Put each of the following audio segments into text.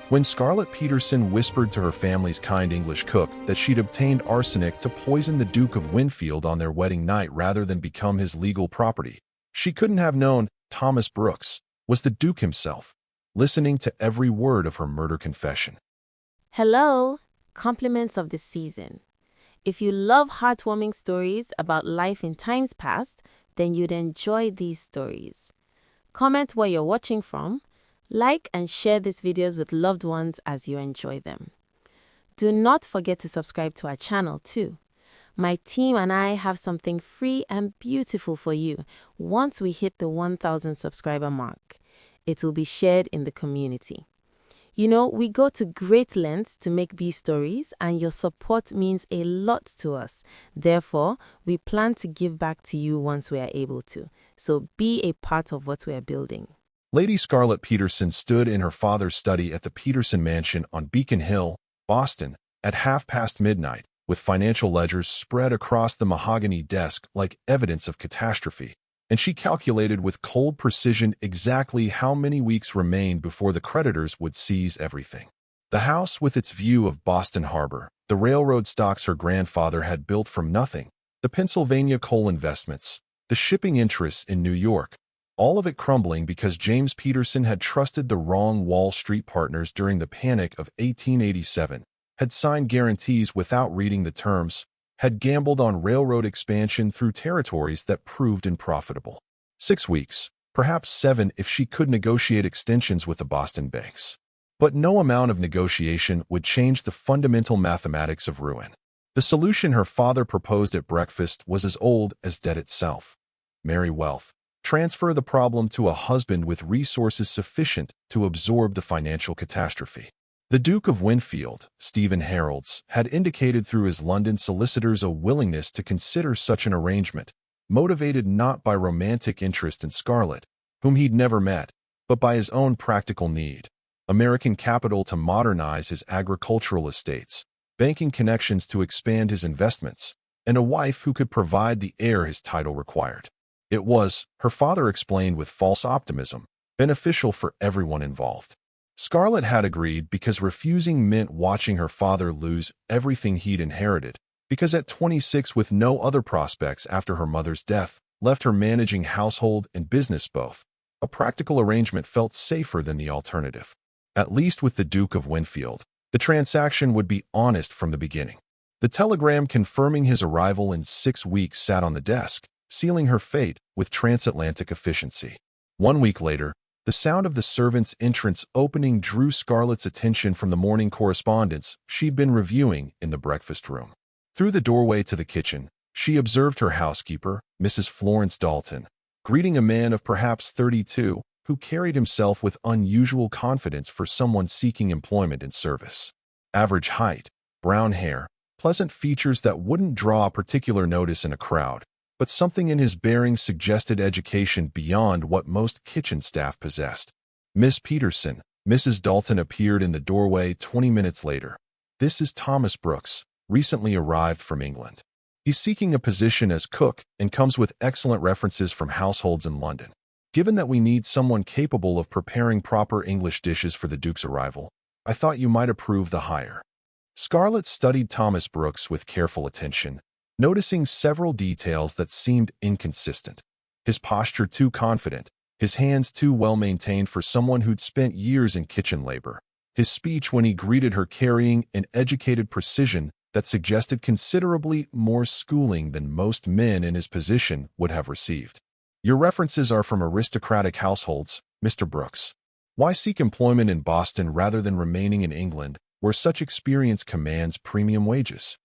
When Scarlett Peterson whispered to her family's kind English cook that she'd obtained arsenic to poison the Duke of Winfield on their wedding night rather than become his legal property, she couldn't have known Thomas Brooks was the Duke himself, listening to every word of her murder confession. Hello, compliments of the season. If you love heartwarming stories about life in times past, then you'd enjoy these stories. Comment where you're watching from, like and share these videos with loved ones as you enjoy them. Do not forget to subscribe to our channel too. My team and I have something free and beautiful for you once we hit the 1,000 subscriber mark. It will be shared in the community. You know, we go to great lengths to make these stories, and your support means a lot to us. Therefore, we plan to give back to you once we are able to. So be a part of what we are building. Lady Scarlett Peterson stood in her father's study at the Peterson Mansion on Beacon Hill, Boston, at midnight, with financial ledgers spread across the mahogany desk like evidence of catastrophe, and she calculated with cold precision exactly how many weeks remained before the creditors would seize everything. The house, with its view of Boston Harbor, the railroad stocks her grandfather had built from nothing, the Pennsylvania coal investments, the shipping interests in New York, all of it crumbling because James Peterson had trusted the wrong Wall Street partners during the Panic of 1887, had signed guarantees without reading the terms, had gambled on railroad expansion through territories that proved unprofitable. 6 weeks, perhaps 7 if she could negotiate extensions with the Boston banks. But no amount of negotiation would change the fundamental mathematics of ruin. The solution her father proposed at breakfast was as old as debt itself. Marry wealth. Transfer the problem to a husband with resources sufficient to absorb the financial catastrophe. The Duke of Winfield, Stephen Harold's, had indicated through his London solicitors a willingness to consider such an arrangement, motivated not by romantic interest in Scarlett, whom he'd never met, but by his own practical need: American capital to modernize his agricultural estates, banking connections to expand his investments, and a wife who could provide the heir his title required. It was, her father explained with false optimism, beneficial for everyone involved. Scarlett had agreed because refusing meant watching her father lose everything he'd inherited, because at 26, with no other prospects after her mother's death, left her managing household and business both. A practical arrangement felt safer than the alternative. At least with the Duke of Winfield, the transaction would be honest from the beginning. The telegram confirming his arrival in 6 weeks sat on the desk, sealing her fate with transatlantic efficiency. 1 week later, the sound of the servant's entrance opening drew Scarlett's attention from the morning correspondence she'd been reviewing in the breakfast room. Through the doorway to the kitchen, she observed her housekeeper, Mrs. Florence Dalton, greeting a man of perhaps 32, who carried himself with unusual confidence for someone seeking employment in service. Average height, brown hair, pleasant features that wouldn't draw particular notice in a crowd, but something in his bearing suggested education beyond what most kitchen staff possessed. Miss Peterson, Mrs. Dalton appeared in the doorway 20 minutes later. This is Thomas Brooks, recently arrived from England. He's seeking a position as cook and comes with excellent references from households in London. Given that we need someone capable of preparing proper English dishes for the Duke's arrival, I thought you might approve the hire. Scarlett studied Thomas Brooks with careful attention, noticing several details that seemed inconsistent. His posture too confident, his hands too well maintained for someone who'd spent years in kitchen labor, his speech when he greeted her carrying an educated precision that suggested considerably more schooling than most men in his position would have received. Your references are from aristocratic households, Mr. Brooks. Why seek employment in Boston rather than remaining in England, where such experience commands premium wages?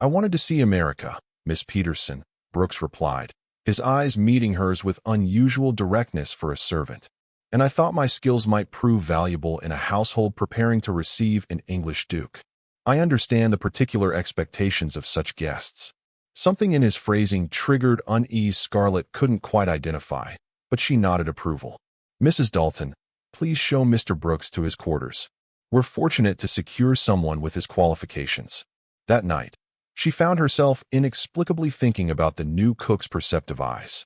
I wanted to see America, Miss Peterson, Brooks replied, his eyes meeting hers with unusual directness for a servant. And I thought my skills might prove valuable in a household preparing to receive an English duke. I understand the particular expectations of such guests. Something in his phrasing triggered unease Scarlett couldn't quite identify, but she nodded approval. Mrs. Dalton, please show Mr. Brooks to his quarters. We're fortunate to secure someone with his qualifications. That night, she found herself inexplicably thinking about the new cook's perceptive eyes.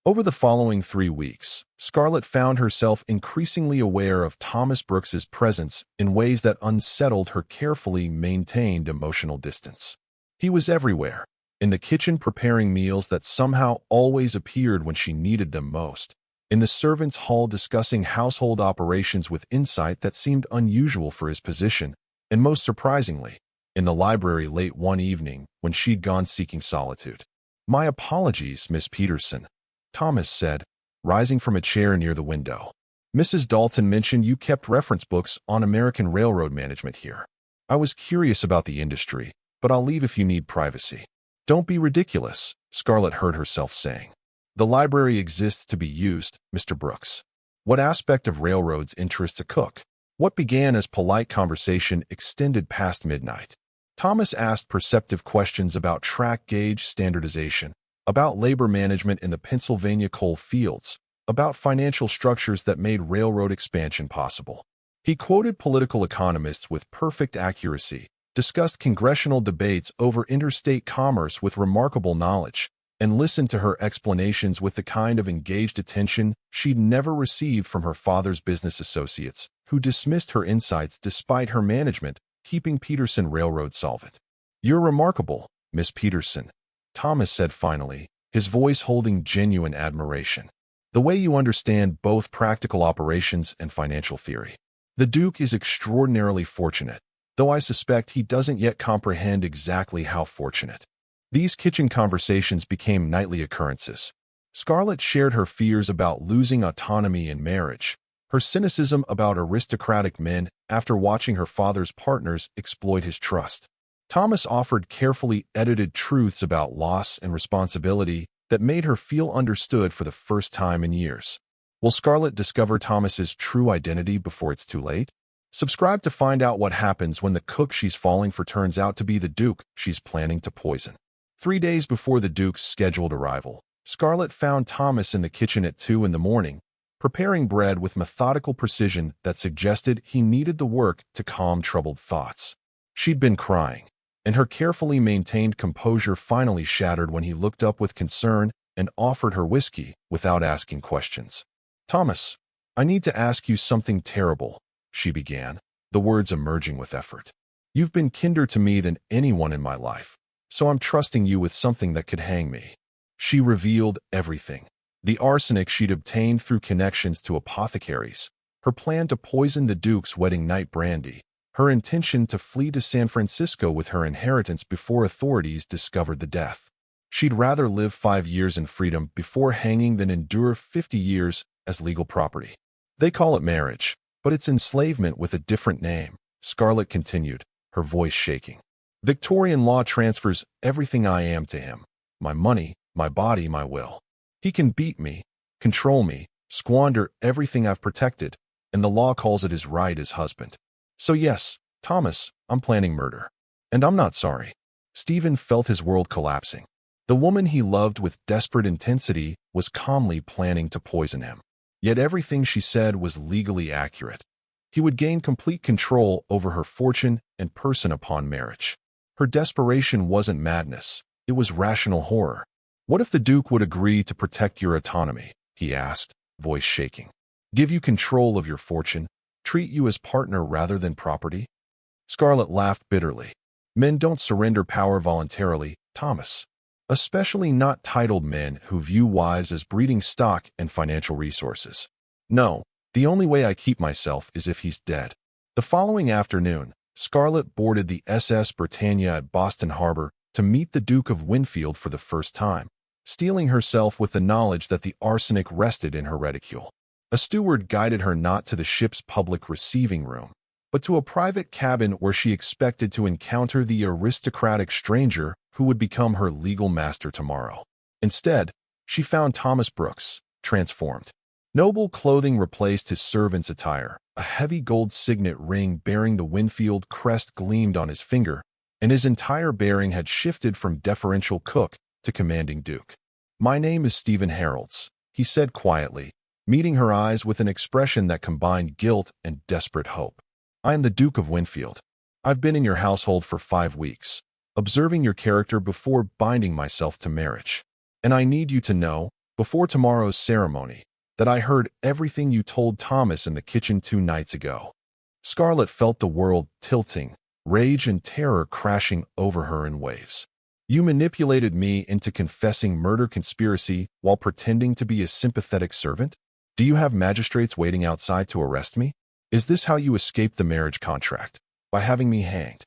Over the following 3 weeks, Scarlett found herself increasingly aware of Thomas Brooks's presence in ways that unsettled her carefully maintained emotional distance. He was everywhere, in the kitchen preparing meals that somehow always appeared when she needed them most, in the servants' hall discussing household operations with insight that seemed unusual for his position, and most surprisingly, in the library late one evening when she'd gone seeking solitude. "My apologies, Miss Peterson," Thomas said, rising from a chair near the window. "Mrs. Dalton mentioned you kept reference books on American railroad management here. I was curious about the industry, but I'll leave if you need privacy." "Don't be ridiculous," Scarlett heard herself saying. "The library exists to be used, Mr. Brooks. What aspect of railroads interests a cook?" What began as polite conversation extended past midnight. Thomas asked perceptive questions about track gauge standardization, about labor management in the Pennsylvania coal fields, about financial structures that made railroad expansion possible. He quoted political economists with perfect accuracy, discussed congressional debates over interstate commerce with remarkable knowledge, and listened to her explanations with the kind of engaged attention she'd never received from her father's business associates, who dismissed her insights despite her management keeping Peterson Railroad solvent. "You're remarkable, Miss Peterson," Thomas said finally, his voice holding genuine admiration. "The way you understand both practical operations and financial theory. The Duke is extraordinarily fortunate, though I suspect he doesn't yet comprehend exactly how fortunate." These kitchen conversations became nightly occurrences. Scarlett shared her fears about losing autonomy in marriage, her cynicism about aristocratic men after watching her father's partners exploit his trust. Thomas offered carefully edited truths about loss and responsibility that made her feel understood for the first time in years. Will Scarlett discover Thomas's true identity before it's too late? Subscribe to find out what happens when the cook she's falling for turns out to be the Duke she's planning to poison. 3 days before the Duke's scheduled arrival, Scarlett found Thomas in the kitchen at 2 in the morning, preparing bread with methodical precision that suggested he needed the work to calm troubled thoughts. She'd been crying, and her carefully maintained composure finally shattered when he looked up with concern and offered her whiskey without asking questions. "Thomas, I need to ask you something terrible," she began, the words emerging with effort. "You've been kinder to me than anyone in my life, so I'm trusting you with something that could hang me." She revealed everything. The arsenic she'd obtained through connections to apothecaries, her plan to poison the Duke's wedding night brandy, her intention to flee to San Francisco with her inheritance before authorities discovered the death. She'd rather live 5 years in freedom before hanging than endure 50 years as legal property. "They call it marriage, but it's enslavement with a different name," Scarlett continued, her voice shaking. "Victorian law transfers everything I am to him, my money, my body, my will. He can beat me, control me, squander everything I've protected, and the law calls it his right as husband. So yes, Thomas, I'm planning murder. And I'm not sorry." Stephen felt his world collapsing. The woman he loved with desperate intensity was calmly planning to poison him. Yet everything she said was legally accurate. He would gain complete control over her fortune and person upon marriage. Her desperation wasn't madness, it was rational horror. "What if the Duke would agree to protect your autonomy?" he asked, voice shaking. "Give you control of your fortune, treat you as partner rather than property?" Scarlett laughed bitterly. "Men don't surrender power voluntarily, Thomas. Especially not titled men who view wives as breeding stock and financial resources. No, the only way I keep myself is if he's dead." The following afternoon, Scarlett boarded the SS Britannia at Boston Harbor to meet the Duke of Winfield for the first time, steeling herself with the knowledge that the arsenic rested in her reticule. A steward guided her not to the ship's public receiving room, but to a private cabin where she expected to encounter the aristocratic stranger who would become her legal master tomorrow. Instead, she found Thomas Brooks, transformed. Noble clothing replaced his servant's attire, a heavy gold signet ring bearing the Winfield crest gleamed on his finger, and his entire bearing had shifted from deferential cook to commanding Duke. "My name is Stephen Harold's," he said quietly, meeting her eyes with an expression that combined guilt and desperate hope. "I am the Duke of Winfield. I've been in your household for 5 weeks, observing your character before binding myself to marriage. And I need you to know, before tomorrow's ceremony, that I heard everything you told Thomas in the kitchen 2 nights ago." Scarlett felt the world tilting, rage and terror crashing over her in waves. "You manipulated me into confessing murder conspiracy while pretending to be a sympathetic servant? Do you have magistrates waiting outside to arrest me? Is this how you escaped the marriage contract? By having me hanged?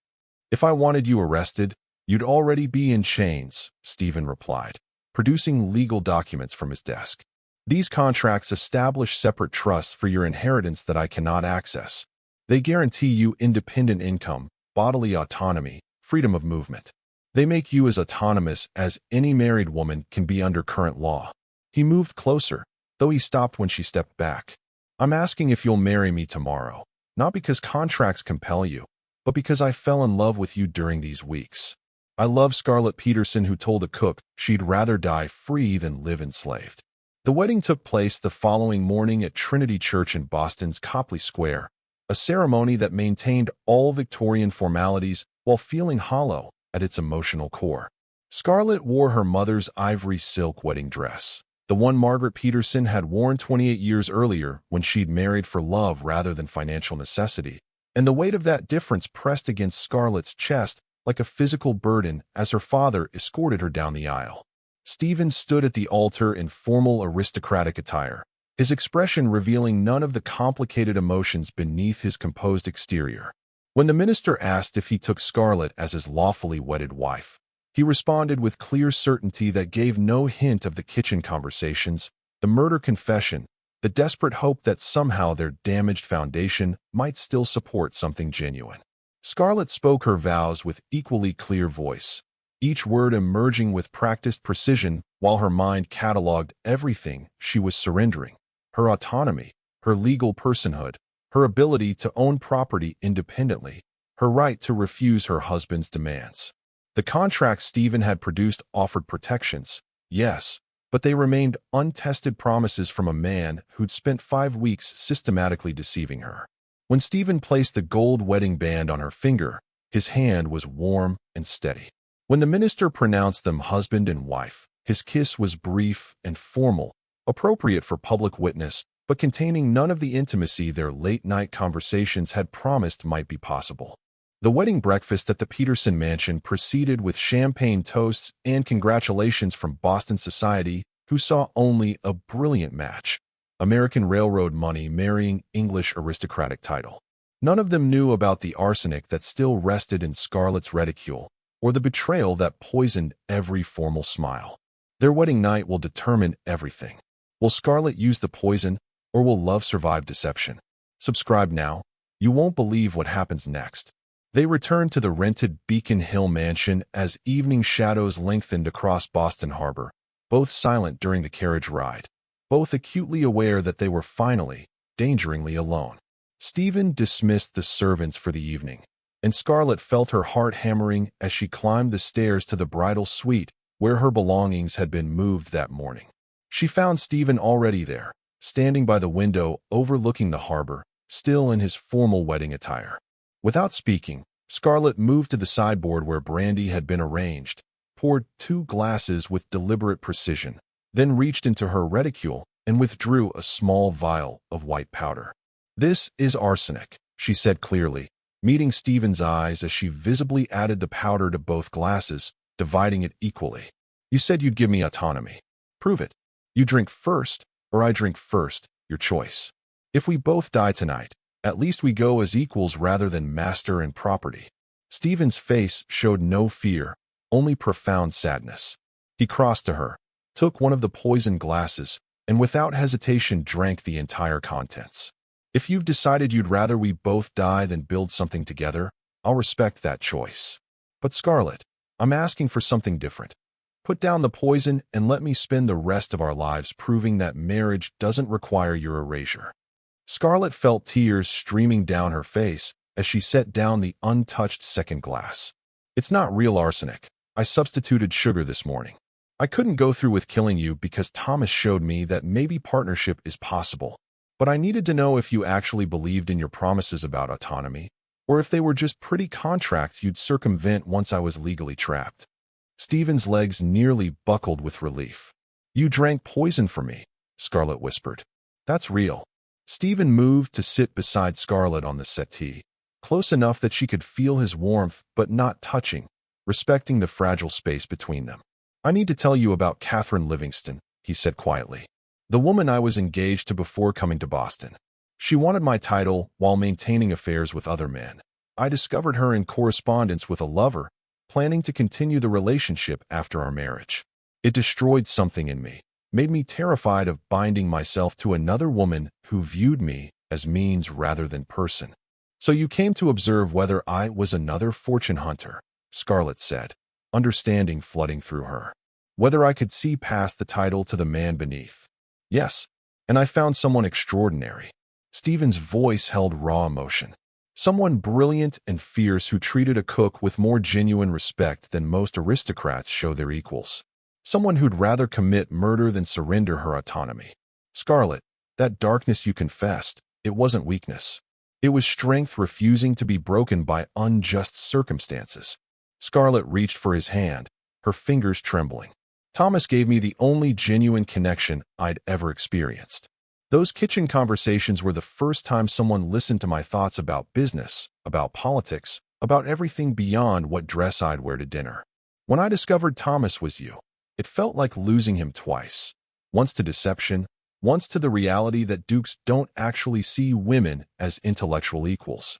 If I wanted you arrested, you'd already be in chains," Stephen replied, producing legal documents from his desk. "These contracts establish separate trusts for your inheritance that I cannot access. They guarantee you independent income, bodily autonomy, freedom of movement. They make you as autonomous as any married woman can be under current law." He moved closer, though he stopped when she stepped back. "I'm asking if you'll marry me tomorrow, not because contracts compel you, but because I fell in love with you during these weeks. I love Scarlett Peterson, who told a cook she'd rather die free than live enslaved." The wedding took place the following morning at Trinity Church in Boston's Copley Square, a ceremony that maintained all Victorian formalities while feeling hollow at its emotional core. Scarlett wore her mother's ivory silk wedding dress, the one Margaret Peterson had worn 28 years earlier when she'd married for love rather than financial necessity, and the weight of that difference pressed against Scarlett's chest like a physical burden as her father escorted her down the aisle. Stephen stood at the altar in formal aristocratic attire, his expression revealing none of the complicated emotions beneath his composed exterior. When the minister asked if he took Scarlett as his lawfully wedded wife, he responded with clear certainty that gave no hint of the kitchen conversations, the murder confession, the desperate hope that somehow their damaged foundation might still support something genuine. Scarlett spoke her vows with equally clear voice, each word emerging with practiced precision while her mind cataloged everything she was surrendering: her autonomy, her legal personhood, her ability to own property independently, her right to refuse her husband's demands. The contracts Stephen had produced offered protections, yes, but they remained untested promises from a man who'd spent 5 weeks systematically deceiving her. When Stephen placed the gold wedding band on her finger, his hand was warm and steady. When the minister pronounced them husband and wife, his kiss was brief and formal, appropriate for public witness, but containing none of the intimacy their late-night conversations had promised might be possible. The wedding breakfast at the Peterson mansion proceeded with champagne toasts and congratulations from Boston society, who saw only a brilliant match: American railroad money marrying English aristocratic title. None of them knew about the arsenic that still rested in Scarlett's reticule, or the betrayal that poisoned every formal smile. Their wedding night will determine everything. Will Scarlett use the poison, or will love survive deception? Subscribe now. You won't believe what happens next. They returned to the rented Beacon Hill mansion as evening shadows lengthened across Boston Harbor, both silent during the carriage ride, both acutely aware that they were finally, dangeringly alone. Stephen dismissed the servants for the evening, and Scarlett felt her heart hammering as she climbed the stairs to the bridal suite where her belongings had been moved that morning. She found Stephen already there, standing by the window overlooking the harbor, still in his formal wedding attire. Without speaking, Scarlett moved to the sideboard where brandy had been arranged, poured 2 glasses with deliberate precision, then reached into her reticule and withdrew a small vial of white powder. "This is arsenic," she said clearly, meeting Stephen's eyes as she visibly added the powder to both glasses, dividing it equally. "You said you'd give me autonomy. Prove it. You drink first, or I drink first, your choice. If we both die tonight, at least we go as equals rather than master and property." Stephen's face showed no fear, only profound sadness. He crossed to her, took one of the poisoned glasses, and without hesitation drank the entire contents. "If you've decided you'd rather we both die than build something together, I'll respect that choice. But Scarlett, I'm asking for something different. Put down the poison and let me spend the rest of our lives proving that marriage doesn't require your erasure." Scarlett felt tears streaming down her face as she set down the untouched second glass. "It's not real arsenic. I substituted sugar this morning. I couldn't go through with killing you because Thomas showed me that maybe partnership is possible. But I needed to know if you actually believed in your promises about autonomy, or if they were just pretty contracts you'd circumvent once I was legally trapped." Stephen's legs nearly buckled with relief. You drank poison for me, Scarlett whispered. That's real. Stephen moved to sit beside Scarlett on the settee, close enough that she could feel his warmth but not touching, respecting the fragile space between them. I need to tell you about Catherine Livingston, he said quietly. The woman I was engaged to before coming to Boston. She wanted my title while maintaining affairs with other men. I discovered her in correspondence with a lover, planning to continue the relationship after our marriage. It destroyed something in me, made me terrified of binding myself to another woman who viewed me as means rather than person. So you came to observe whether I was another fortune hunter, Scarlett said, understanding flooding through her. Whether I could see past the title to the man beneath. Yes, and I found someone extraordinary. Stephen's voice held raw emotion. Someone brilliant and fierce who treated a cook with more genuine respect than most aristocrats show their equals. Someone who'd rather commit murder than surrender her autonomy. Scarlett, that darkness you confessed, it wasn't weakness. It was strength refusing to be broken by unjust circumstances. Scarlett reached for his hand, her fingers trembling. Thomas gave me the only genuine connection I'd ever experienced. Those kitchen conversations were the first time someone listened to my thoughts about business, about politics, about everything beyond what dress I'd wear to dinner. When I discovered Thomas was you, it felt like losing him twice. Once to deception, once to the reality that dukes don't actually see women as intellectual equals.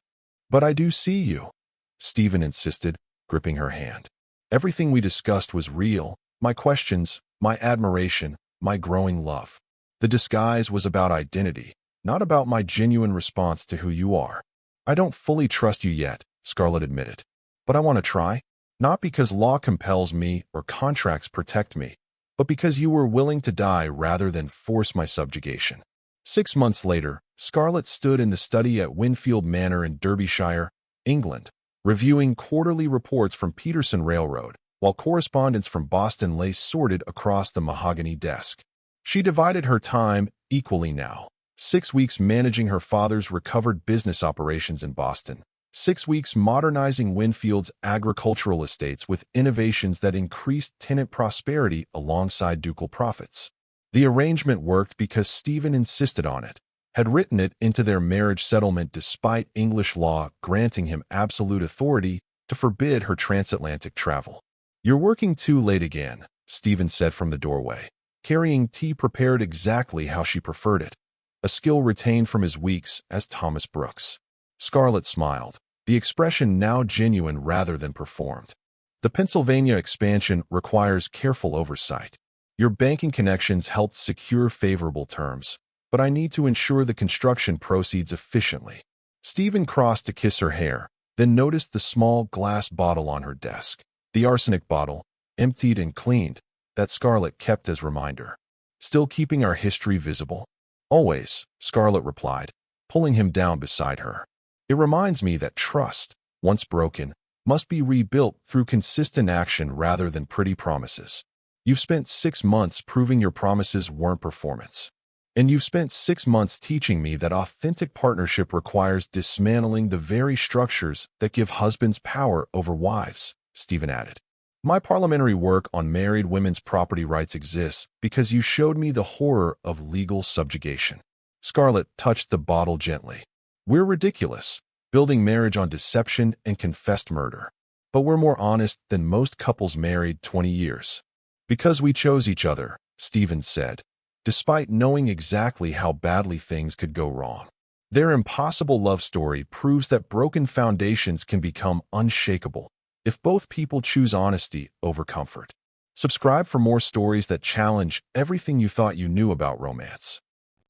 But I do see you, Stephen insisted, gripping her hand. Everything we discussed was real, my questions, my admiration, my growing love. The disguise was about identity, not about my genuine response to who you are. I don't fully trust you yet, Scarlett admitted. But I want to try, not because law compels me or contracts protect me, but because you were willing to die rather than force my subjugation. 6 months later, Scarlett stood in the study at Winfield Manor in Derbyshire, England, reviewing quarterly reports from Peterson Railroad, while correspondence from Boston lay sorted across the mahogany desk. She divided her time equally now. 6 weeks managing her father's recovered business operations in Boston. 6 weeks modernizing Winfield's agricultural estates with innovations that increased tenant prosperity alongside ducal profits. The arrangement worked because Stephen insisted on it, had written it into their marriage settlement despite English law granting him absolute authority to forbid her transatlantic travel. You're working too late again, Stephen said from the doorway, carrying tea prepared exactly how she preferred it, a skill retained from his weeks as Thomas Brooks. Scarlett smiled, the expression now genuine rather than performed. The Pennsylvania expansion requires careful oversight. Your banking connections helped secure favorable terms, but I need to ensure the construction proceeds efficiently. Stephen crossed to kiss her hair, then noticed the small glass bottle on her desk. The arsenic bottle, emptied and cleaned, that Scarlett kept as reminder. Still keeping our history visible? Always, Scarlett replied, pulling him down beside her. It reminds me that trust, once broken, must be rebuilt through consistent action rather than pretty promises. You've spent 6 months proving your promises weren't performance. And you've spent 6 months teaching me that authentic partnership requires dismantling the very structures that give husbands power over wives, Stephen added. My parliamentary work on married women's property rights exists because you showed me the horror of legal subjugation. Scarlett touched the bottle gently. We're ridiculous, building marriage on deception and confessed murder. But we're more honest than most couples married 20 years. Because we chose each other, Stephen said, despite knowing exactly how badly things could go wrong. Their impossible love story proves that broken foundations can become unshakable if both people choose honesty over comfort. Subscribe for more stories that challenge everything you thought you knew about romance.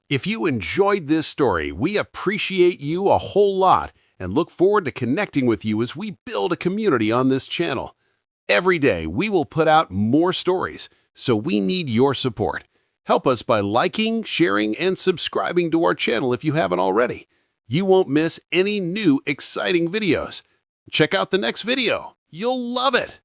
If you enjoyed this story, we appreciate you a whole lot and look forward to connecting with you as we build a community on this channel. Every day, we will put out more stories, so we need your support. Help us by liking, sharing, and subscribing to our channel if you haven't already. You won't miss any new exciting videos. Check out the next video. You'll love it!